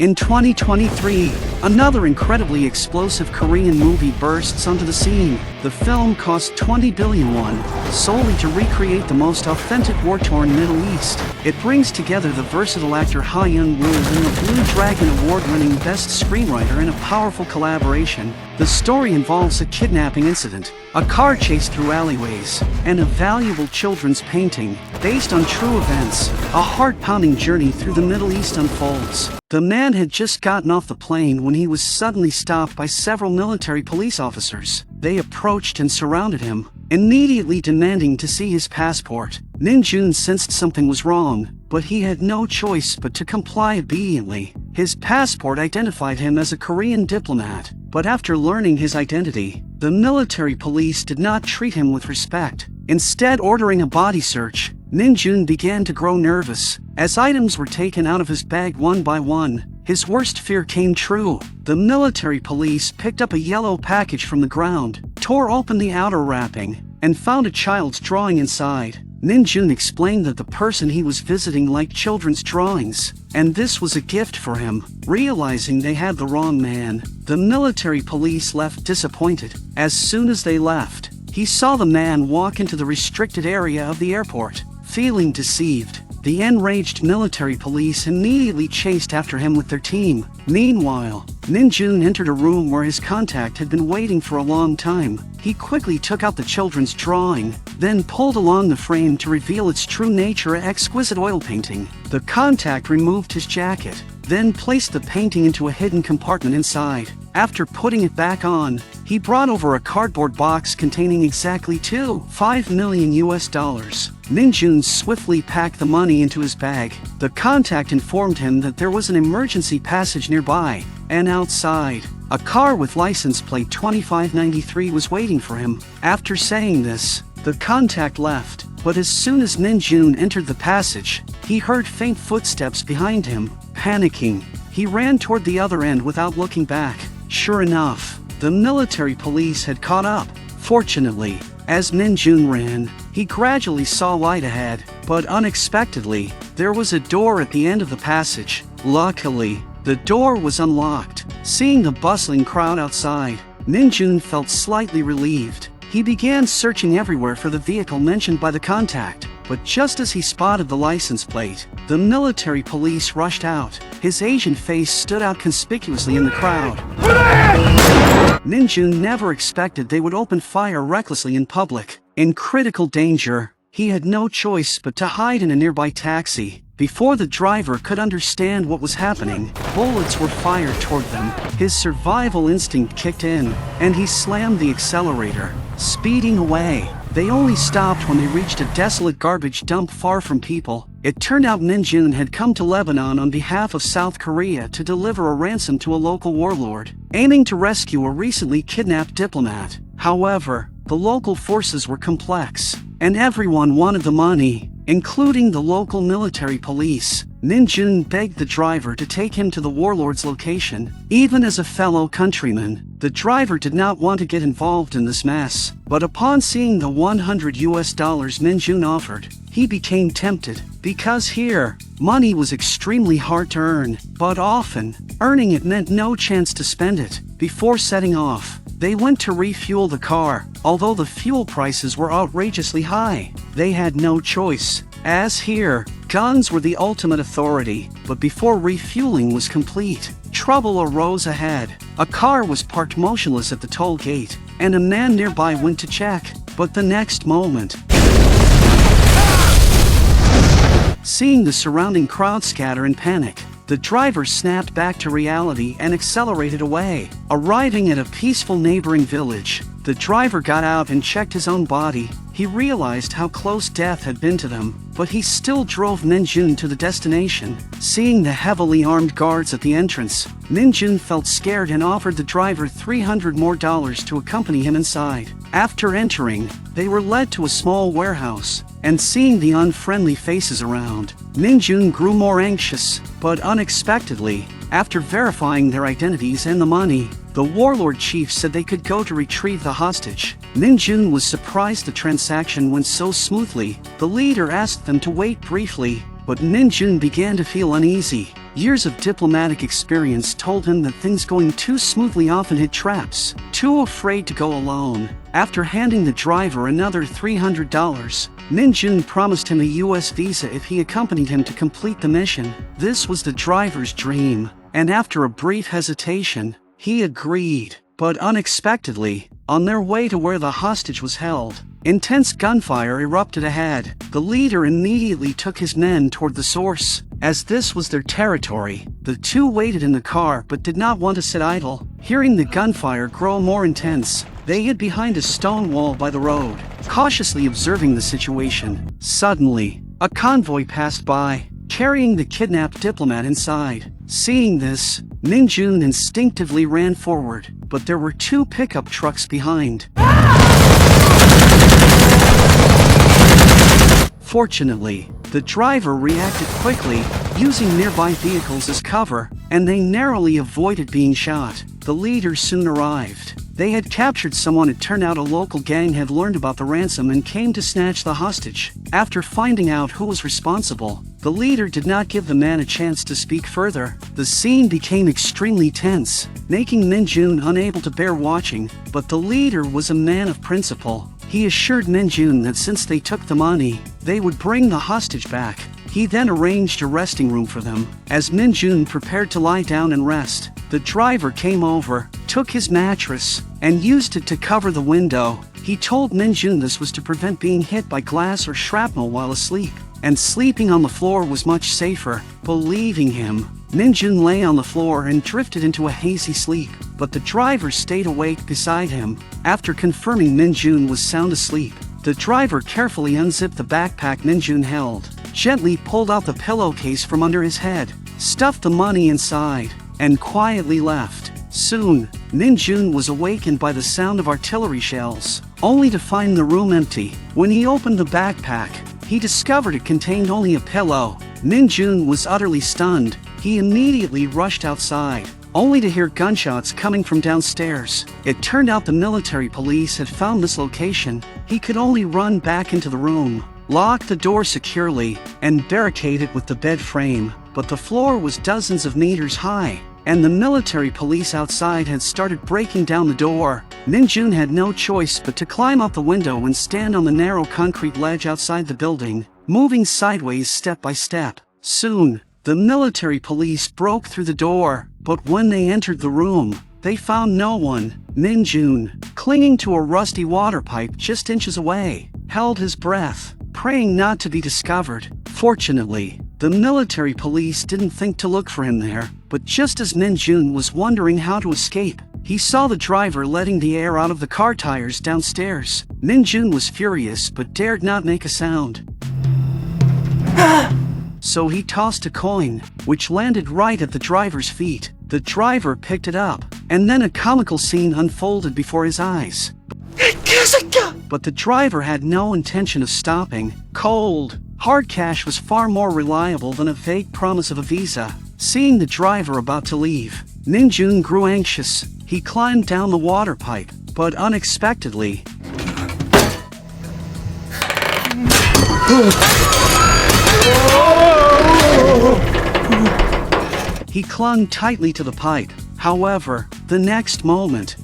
In 2023, another incredibly explosive Korean movie bursts onto the scene. The film cost 20 billion won, solely to recreate the most authentic war-torn Middle East. It brings together the versatile actor Jung-woo and the Blue Dragon Award-winning Best Screenwriter in a powerful collaboration. The story involves a kidnapping incident, a car chase through alleyways, and a valuable children's painting. Based on true events, a heart-pounding journey through the Middle East unfolds. The man had just gotten off the plane when he was suddenly stopped by several military police officers. They approached and surrounded him, immediately demanding to see his passport. Min-joon sensed something was wrong, but he had no choice but to comply obediently. His passport identified him as a Korean diplomat, but after learning his identity, the military police did not treat him with respect. Instead, ordering a body search, Min-joon began to grow nervous. As items were taken out of his bag one by one, his worst fear came true. The military police picked up a yellow package from the ground, tore open the outer wrapping, and found a child's drawing inside. Min-joon explained that the person he was visiting liked children's drawings, and this was a gift for him. Realizing they had the wrong man, the military police left disappointed. As soon as they left, he saw the man walk into the restricted area of the airport. Feeling deceived, the enraged military police immediately chased after him with their team. Meanwhile, Min-joon entered a room where his contact had been waiting for a long time. He quickly took out the children's drawing, then pulled along the frame to reveal its true nature: an exquisite oil painting. The contact removed his jacket, then placed the painting into a hidden compartment inside. After putting it back on, he brought over a cardboard box containing exactly $5 million. Min-joon swiftly packed the money into his bag. The contact informed him that there was an emergency passage nearby, and outside, a car with license plate 2593 was waiting for him. After saying this, the contact left, but as soon as Min-joon entered the passage, he heard faint footsteps behind him. Panicking, he ran toward the other end without looking back. Sure enough, the military police had caught up. Fortunately, as Min-joon ran, he gradually saw light ahead, but unexpectedly, there was a door at the end of the passage. Luckily, the door was unlocked. Seeing the bustling crowd outside, Min-joon felt slightly relieved. He began searching everywhere for the vehicle mentioned by the contact, but just as he spotted the license plate, the military police rushed out. His Asian face stood out conspicuously in the crowd. Min-joon never expected they would open fire recklessly in public. In critical danger, he had no choice but to hide in a nearby taxi. Before the driver could understand what was happening, bullets were fired toward them. His survival instinct kicked in, and he slammed the accelerator, speeding away. They only stopped when they reached a desolate garbage dump far from people. It turned out Min-joon had come to Lebanon on behalf of South Korea to deliver a ransom to a local warlord, aiming to rescue a recently kidnapped diplomat. However, the local forces were complex, and everyone wanted the money, including the local military police. Min-joon begged the driver to take him to the warlord's location. Even as a fellow countryman, the driver did not want to get involved in this mess. But upon seeing the $100 Min-joon offered, he became tempted. Because here, money was extremely hard to earn, but often, earning it meant no chance to spend it. Before setting off, they went to refuel the car. Although the fuel prices were outrageously high, they had no choice. As here, guns were the ultimate authority. But before refueling was complete, trouble arose ahead. A car was parked motionless at the toll gate, and a man nearby went to check. But the next moment, seeing the surrounding crowd scatter in panic, the driver snapped back to reality and accelerated away. Arriving at a peaceful neighboring village, the driver got out and checked his own body. He realized how close death had been to them, but he still drove Min-joon to the destination. Seeing the heavily armed guards at the entrance, Min-joon felt scared and offered the driver $300 more to accompany him inside. After entering, they were led to a small warehouse, and seeing the unfriendly faces around, Min-joon grew more anxious. But unexpectedly, after verifying their identities and the money, the warlord chief said they could go to retrieve the hostage. Min-joon was surprised the transaction went so smoothly. The leader asked them to wait briefly, but Min-joon began to feel uneasy. Years of diplomatic experience told him that things going too smoothly often hit traps. Too afraid to go alone, after handing the driver another $300, Min-joon promised him a US visa if he accompanied him to complete the mission. This was the driver's dream, and after a brief hesitation, he agreed. But unexpectedly, on their way to where the hostage was held, intense gunfire erupted ahead. The leader immediately took his men toward the source. As this was their territory, the two waited in the car but did not want to sit idle. Hearing the gunfire grow more intense, they hid behind a stone wall by the road, cautiously observing the situation. Suddenly, a convoy passed by, carrying the kidnapped diplomat inside. Seeing this, Min-joon instinctively ran forward, but there were two pickup trucks behind. Fortunately, the driver reacted quickly, using nearby vehicles as cover, and they narrowly avoided being shot. The leader soon arrived. They had captured someone. It turned out a local gang had learned about the ransom and came to snatch the hostage. After finding out who was responsible, the leader did not give the man a chance to speak further. The scene became extremely tense, making Min-joon unable to bear watching, but the leader was a man of principle. He assured Min-joon that since they took the money, they would bring the hostage back. He then arranged a resting room for them. As Min-joon prepared to lie down and rest, the driver came over, took his mattress, and used it to cover the window. He told Min-joon this was to prevent being hit by glass or shrapnel while asleep, and sleeping on the floor was much safer. Believing him, Min-joon lay on the floor and drifted into a hazy sleep, but the driver stayed awake beside him. After confirming Min-joon was sound asleep, the driver carefully unzipped the backpack Min-joon held, gently pulled out the pillowcase from under his head, stuffed the money inside, and quietly left. Soon, Min-joon was awakened by the sound of artillery shells, only to find the room empty. When he opened the backpack, he discovered it contained only a pillow. Min-joon was utterly stunned. He immediately rushed outside, only to hear gunshots coming from downstairs. It turned out the military police had found this location. He could only run back into the room, lock the door securely, and barricade it with the bed frame. But the floor was dozens of meters high, and the military police outside had started breaking down the door. Min-joon had no choice but to climb out the window and stand on the narrow concrete ledge outside the building, moving sideways step by step. Soon, the military police broke through the door, but when they entered the room, they found no one. Min-joon, clinging to a rusty water pipe just inches away, held his breath, praying not to be discovered. Fortunately, the military police didn't think to look for him there, but just as Min-joon was wondering how to escape, he saw the driver letting the air out of the car tires downstairs. Min-joon was furious but dared not make a sound. So he tossed a coin, which landed right at the driver's feet. The driver picked it up, and then a comical scene unfolded before his eyes. But the driver had no intention of stopping. Cold, hard cash was far more reliable than a vague promise of a visa. Seeing the driver about to leave, Min-joon grew anxious. He climbed down the water pipe, but unexpectedly, he clung tightly to the pipe. However, the next moment,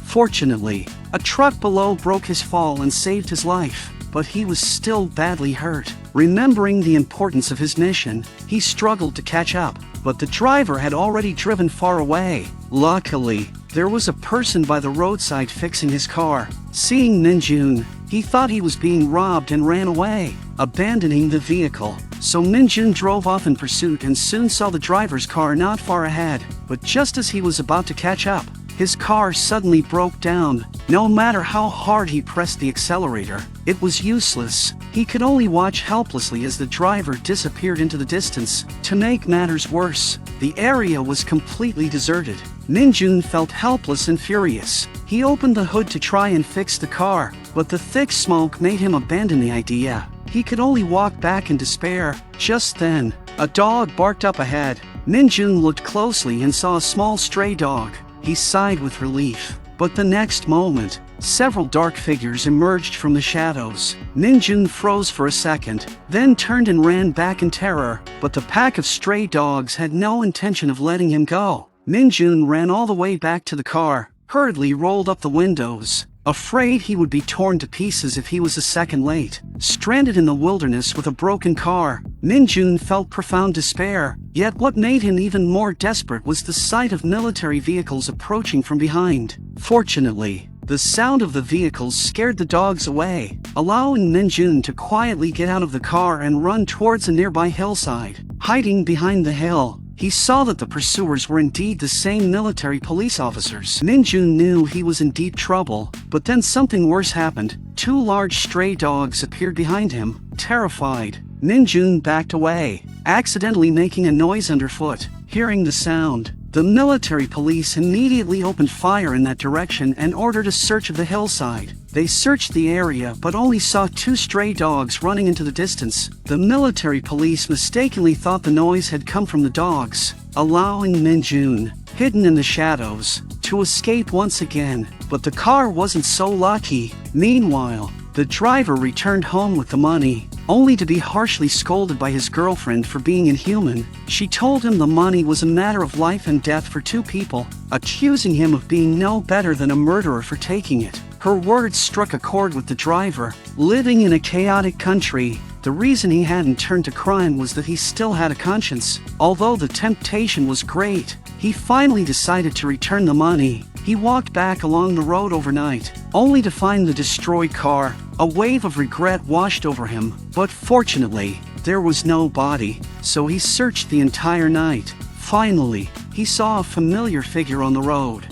fortunately, a truck below broke his fall and saved his life, but he was still badly hurt. Remembering the importance of his mission, he struggled to catch up, but the driver had already driven far away. Luckily, there was a person by the roadside fixing his car. Seeing Min-joon, he thought he was being robbed and ran away, abandoning the vehicle. So Min-joon drove off in pursuit and soon saw the driver's car not far ahead. But just as he was about to catch up, his car suddenly broke down. No matter how hard he pressed the accelerator, it was useless. He could only watch helplessly as the driver disappeared into the distance. To make matters worse, the area was completely deserted. Min-joon felt helpless and furious. He opened the hood to try and fix the car, but the thick smoke made him abandon the idea. He could only walk back in despair. Just then, a dog barked up ahead. Min-joon looked closely and saw a small stray dog. He sighed with relief, but the next moment, several dark figures emerged from the shadows. Min-joon froze for a second, then turned and ran back in terror, but the pack of stray dogs had no intention of letting him go. Min-joon ran all the way back to the car, hurriedly rolled up the windows, afraid he would be torn to pieces if he was a second late. Stranded in the wilderness with a broken car, Min-joon felt profound despair, yet what made him even more desperate was the sight of military vehicles approaching from behind. Fortunately, the sound of the vehicles scared the dogs away, allowing Min-joon to quietly get out of the car and run towards a nearby hillside. Hiding behind the hill, he saw that the pursuers were indeed the same military police officers. Min-joon knew he was in deep trouble, but then something worse happened. Two large stray dogs appeared behind him. Terrified, Min-joon backed away, accidentally making a noise underfoot. Hearing the sound, the military police immediately opened fire in that direction and ordered a search of the hillside. They searched the area but only saw two stray dogs running into the distance. The military police mistakenly thought the noise had come from the dogs, allowing Min-joon, hidden in the shadows, to escape once again. But the car wasn't so lucky. Meanwhile, the driver returned home with the money, only to be harshly scolded by his girlfriend for being inhuman. She told him the money was a matter of life and death for two people, accusing him of being no better than a murderer for taking it. Her words struck a chord with the driver. Living in a chaotic country, the reason he hadn't turned to crime was that he still had a conscience. Although the temptation was great, he finally decided to return the money. He walked back along the road overnight, only to find the destroyed car. A wave of regret washed over him, but fortunately, there was no body, so he searched the entire night. Finally, he saw a familiar figure on the road.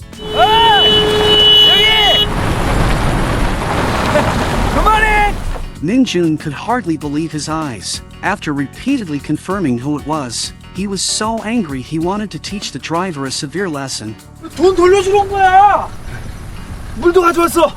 Min-joon could hardly believe his eyes. After repeatedly confirming who it was, he was so angry he wanted to teach the driver a severe lesson. 돈 돌려주러 온 거야. 물도 가져왔어.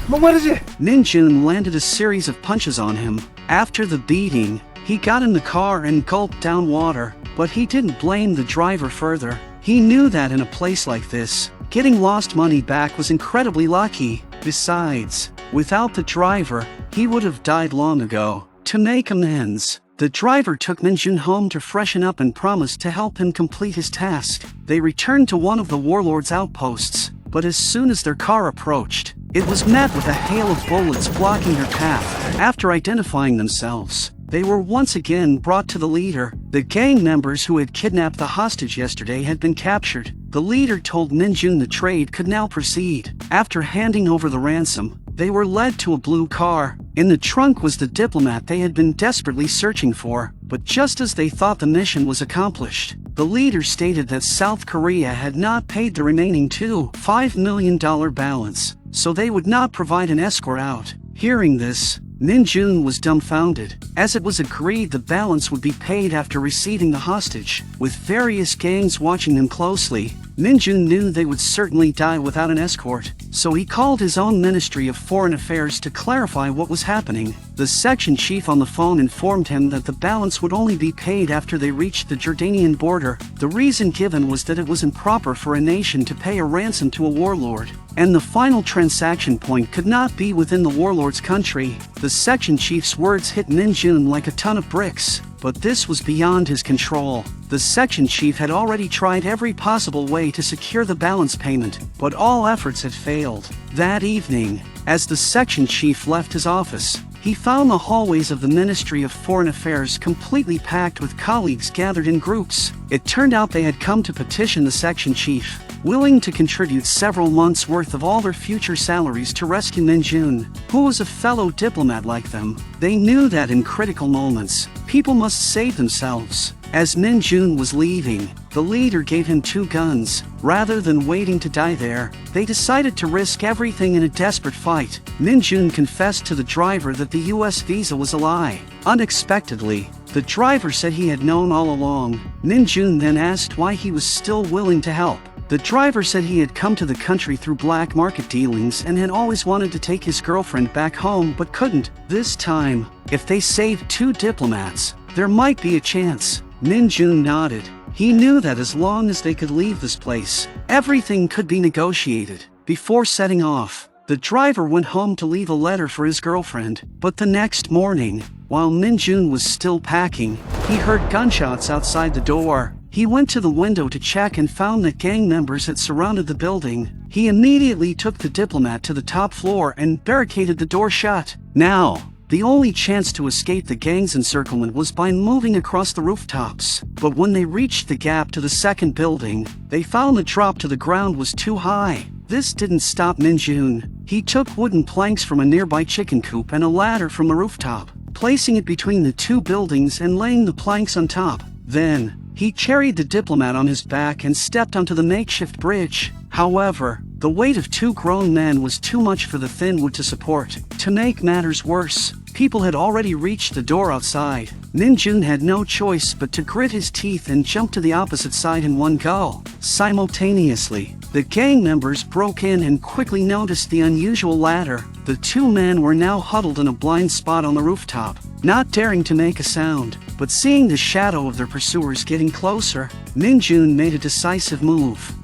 목마르지? Min-joon landed a series of punches on him. After the beating, he got in the car and gulped down water, but he didn't blame the driver further. He knew that in a place like this, getting lost money back was incredibly lucky. Besides, without the driver, he would have died long ago. To make amends, the driver took Min-joon home to freshen up and promised to help him complete his task. They returned to one of the warlord's outposts, but as soon as their car approached, it was met with a hail of bullets blocking their path. After identifying themselves, they were once again brought to the leader. The gang members who had kidnapped the hostage yesterday had been captured. The leader told Min-joon the trade could now proceed. After handing over the ransom, they were led to a blue car. In the trunk was the diplomat they had been desperately searching for. But just as they thought the mission was accomplished, the leader stated that South Korea had not paid the remaining $5 million balance, so they would not provide an escort out. Hearing this, Min-joon was dumbfounded, as it was agreed the balance would be paid after receiving the hostage. With various gangs watching them closely, Min-joon knew they would certainly die without an escort, so he called his own Ministry of Foreign Affairs to clarify what was happening. The section chief on the phone informed him that the balance would only be paid after they reached the Jordanian border. The reason given was that it was improper for a nation to pay a ransom to a warlord, and the final transaction point could not be within the warlord's country. The section chief's words hit Min-joon like a ton of bricks, but this was beyond his control. The section chief had already tried every possible way to secure the balance payment, but all efforts had failed. That evening, as the section chief left his office, he found the hallways of the Ministry of Foreign Affairs completely packed with colleagues gathered in groups. It turned out they had come to petition the section chief, willing to contribute several months' worth of all their future salaries to rescue Min-joon, who was a fellow diplomat like them. They knew that in critical moments, people must save themselves. As Min-joon was leaving, the leader gave him 2 guns. Rather than waiting to die there, they decided to risk everything in a desperate fight. Min-joon confessed to the driver that the US visa was a lie. Unexpectedly, the driver said he had known all along. Min-joon then asked why he was still willing to help. The driver said he had come to the country through black market dealings and had always wanted to take his girlfriend back home but couldn't. This time, if they saved 2 diplomats, there might be a chance. Min-joon nodded. He knew that as long as they could leave this place, everything could be negotiated. Before setting off, The driver went home to leave a letter for his girlfriend, but the next morning, while Min-joon was still packing, he heard gunshots outside the door. He went to the window to check and found that gang members had surrounded the building. He immediately took the Diplomat to the top floor and barricaded the door shut. Now, the only chance to escape the gang's encirclement was by moving across the rooftops. But when they reached the gap to the second building, they found the drop to the ground was too high. This didn't stop Min-joon. He took wooden planks from a nearby chicken coop and a ladder from the rooftop, placing it between the two buildings and laying the planks on top. Then, he carried the Diplomat on his back and stepped onto the makeshift bridge. However, the weight of two grown men was too much for the thin wood to support. To make matters worse, people had already reached the door outside. Min-joon had no choice but to grit his teeth and jump to the opposite side in one go. Simultaneously, the gang members broke in and quickly noticed the unusual ladder. The two men were now huddled in a blind spot on the rooftop, not daring to make a sound. But seeing the shadow of their pursuers getting closer, Min-joon made a decisive move.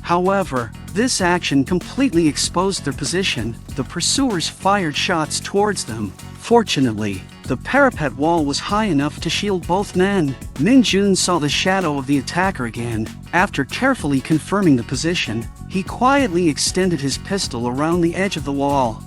However, this action completely exposed their position. The pursuers fired shots towards them. Fortunately, the parapet wall was high enough to shield both men. Min-joon saw the shadow of the attacker again. After carefully confirming the position, he quietly extended his pistol around the edge of the wall.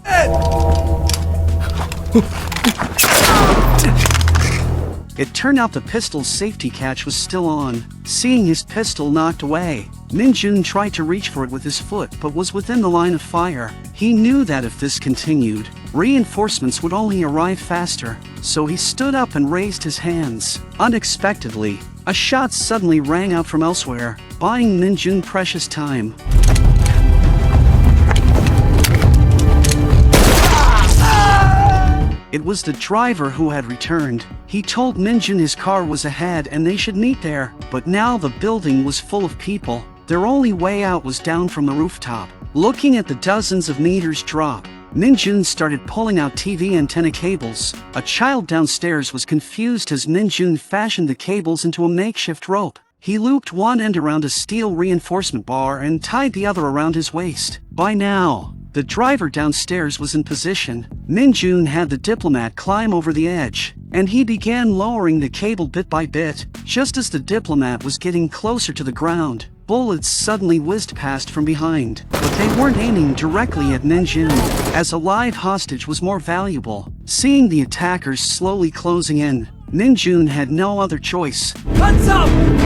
It turned out the pistol's safety catch was still on. Seeing his pistol knocked away, Min-joon tried to reach for it with his foot but was within the line of fire. He knew that if this continued, reinforcements would only arrive faster, so he stood up and raised his hands. Unexpectedly, a shot suddenly rang out from elsewhere, buying Min-joon precious time. It was the driver who had returned. He told Min-joon his car was ahead and they should meet there, but now the building was full of people. Their only way out was down from the rooftop. Looking at the dozens of meters drop, Min-joon started pulling out TV antenna cables. A child downstairs was confused as Min-joon fashioned the cables into a makeshift rope. He looped one end around a steel reinforcement bar and tied the other around his waist. By now, the driver downstairs was in position. Min-joon had the Diplomat climb over the edge, and he began lowering the cable bit by bit. Just as the Diplomat was getting closer to the ground, bullets suddenly whizzed past from behind, but they weren't aiming directly at Min-joon, as a live hostage was more valuable. Seeing the attackers slowly closing in, Min-joon had no other choice. ransom!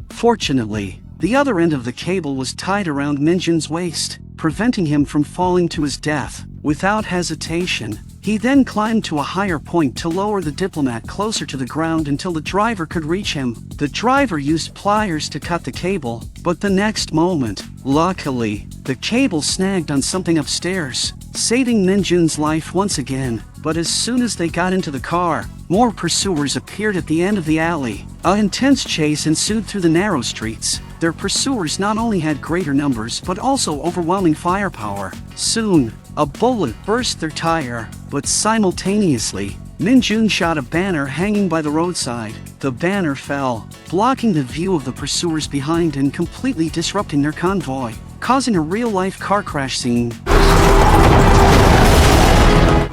Fortunately, the other end of the cable was tied around Min-joon's waist, preventing him from falling to his death. Without hesitation, he then climbed to a higher point to lower the Diplomat closer to the ground until the driver could reach him. The driver used pliers to cut the cable, but the next moment, luckily, the cable snagged on something upstairs, saving Min-joon's life once again. But as soon as they got into the car, more pursuers appeared at the end of the alley. An intense chase ensued through the narrow streets. Their pursuers not only had greater numbers but also overwhelming firepower. Soon, a bullet burst their tire, but simultaneously, Min-joon shot a banner hanging by the roadside. The banner fell, blocking the view of the pursuers behind and completely disrupting their convoy, causing a real-life car crash scene.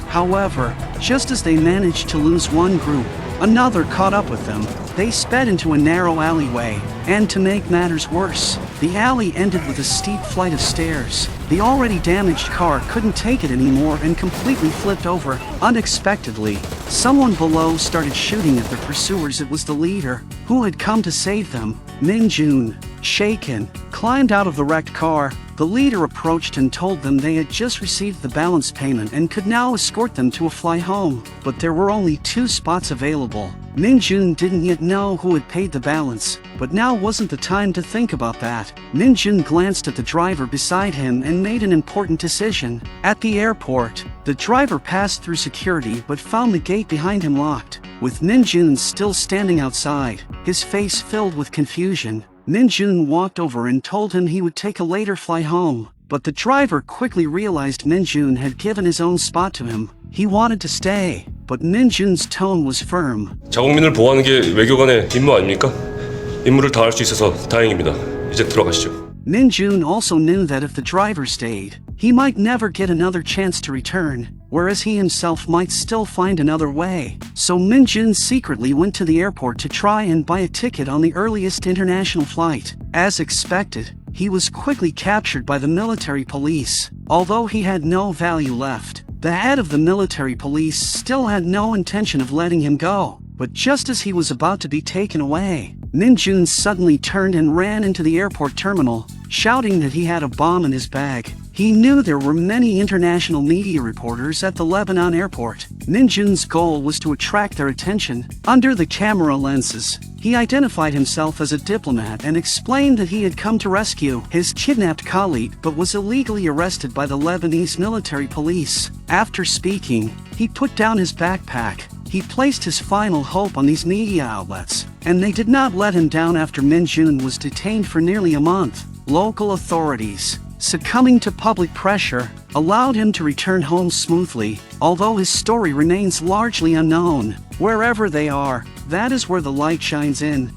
However, just as they managed to lose one group, another caught up with them. They sped into a narrow alleyway, and to make matters worse, the alley ended with a steep flight of stairs. The already damaged car couldn't take it anymore and completely flipped over. Unexpectedly, someone below started shooting at their pursuers. It was the leader, who had come to save them. Min-joon, shaken, climbed out of the wrecked car. The leader approached and told them they had just received the balance payment and could now escort them to a flight home. But there were only 2 spots available. Min-joon didn't yet know who had paid the balance, but now wasn't the time to think about that. Min-joon glanced at the driver beside him and made an important decision. At the airport, the driver passed through security but found the gate behind him locked. With Min-joon still standing outside, his face filled with confusion, Min-joon walked over and told him he would take a later flight home. But the driver quickly realized Min-joon had given his own spot to him. He wanted to stay. but Min-joon's tone was firm. 자국민을 보호하는 게 외교관의 임무 아닙니까? 임무를 다할 수 있어서 다행입니다. 이제 들어가시죠. Min-joon also knew that if the driver stayed, he might never get another chance to return, whereas he himself might still find another way. So Min-joon secretly went to the airport to try and buy a ticket on the earliest international flight. As expected, he was quickly captured by the military police. Although he had no value left, the head of the military police still had no intention of letting him go. But just as he was about to be taken away, Min-joon suddenly turned and ran into the airport terminal, shouting that he had a bomb in his bag. He knew there were many international media reporters at the Lebanon airport. Min-joon's goal was to attract their attention. Under the camera lenses, he identified himself as a diplomat and explained that he had come to rescue his kidnapped colleague but was illegally arrested by the Lebanese military police. After speaking, he put down his backpack. He placed his final hope on these media outlets, and they did not let him down after Min-joon was detained for nearly a month. Local authorities, succumbing to public pressure, allowed him to return home smoothly, although his story remains largely unknown. Wherever they are, that is where the light shines in.